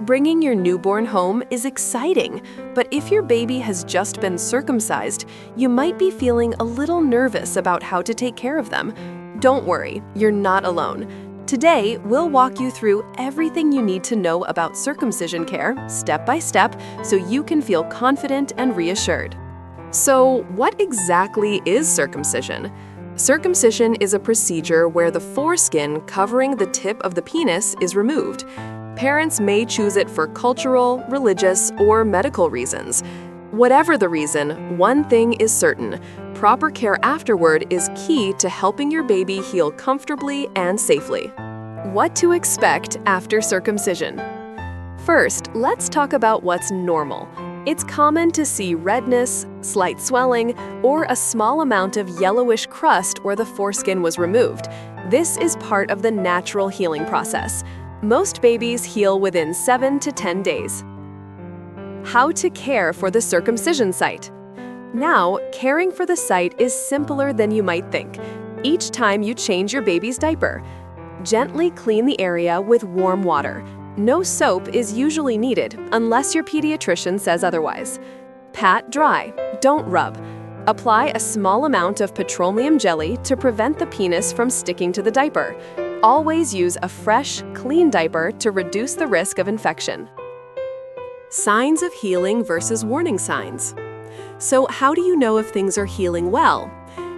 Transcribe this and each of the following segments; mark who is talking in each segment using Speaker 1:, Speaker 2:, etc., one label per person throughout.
Speaker 1: Bringing your newborn home is exciting, but if your baby has just been circumcised, you might be feeling a little nervous about how to take care of them. Don't worry, you're not alone. Today, we'll walk you through everything you need to know about circumcision care, step by step, so you can feel confident and reassured. So, what exactly is circumcision? Circumcision is a procedure where the foreskin covering the tip of the penis is removed. Parents may choose it for cultural, religious, or medical reasons. Whatever the reason, one thing is certain: proper care afterward is key to helping your baby heal comfortably and safely. What to expect after circumcision? First, let's talk about what's normal. It's common to see redness, slight swelling, or a small amount of yellowish crust where the foreskin was removed. This is part of the natural healing process. Most babies heal within 7 to 10 days. How to care for the circumcision site. Now, caring for the site is simpler than you might think. Each time you change your baby's diaper, gently clean the area with warm water. No soap is usually needed unless your pediatrician says otherwise. Pat dry, don't rub. Apply a small amount of petroleum jelly to prevent the penis from sticking to the diaper. Always use a fresh, clean diaper to reduce the risk of infection. Signs of healing versus warning signs. So how do you know if things are healing well?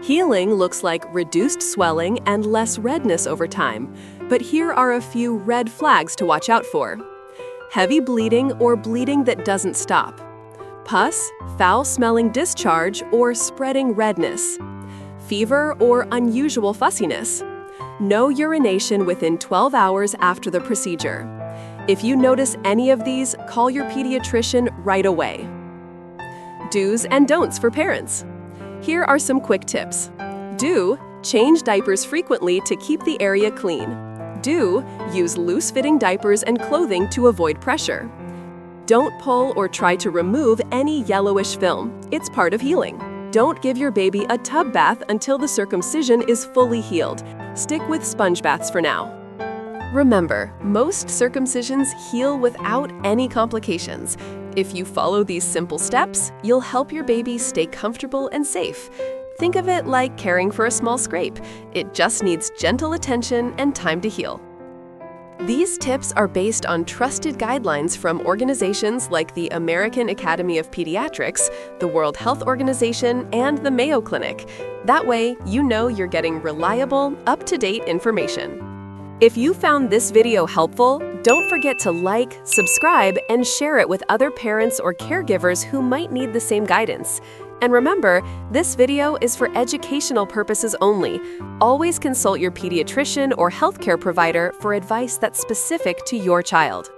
Speaker 1: Healing looks like reduced swelling and less redness over time. But here are a few red flags to watch out for. Heavy bleeding or bleeding that doesn't stop. Pus, foul-smelling discharge, or spreading redness. Fever or unusual fussiness. No urination within 12 hours after the procedure. If you notice any of these, call your pediatrician right away. Do's and don'ts for parents. Here are some quick tips. Do: change diapers frequently to keep the area clean. Do: use loose-fitting diapers and clothing to avoid pressure. Don't pull or try to remove any yellowish film. It's part of healing. Don't give your baby a tub bath until the circumcision is fully healed. Stick with sponge baths for now. Remember, most circumcisions heal without any complications. If you follow these simple steps, you'll help your baby stay comfortable and safe. Think of it like caring for a small scrape. It just needs gentle attention and time to heal. These tips are based on trusted guidelines from organizations like the American Academy of Pediatrics, the World Health Organization, and the Mayo Clinic. That way, you know you're getting reliable, up-to-date information. If you found this video helpful, don't forget to like, subscribe, and share it with other parents or caregivers who might need the same guidance. And remember, this video is for educational purposes only. Always consult your pediatrician or healthcare provider for advice that's specific to your child.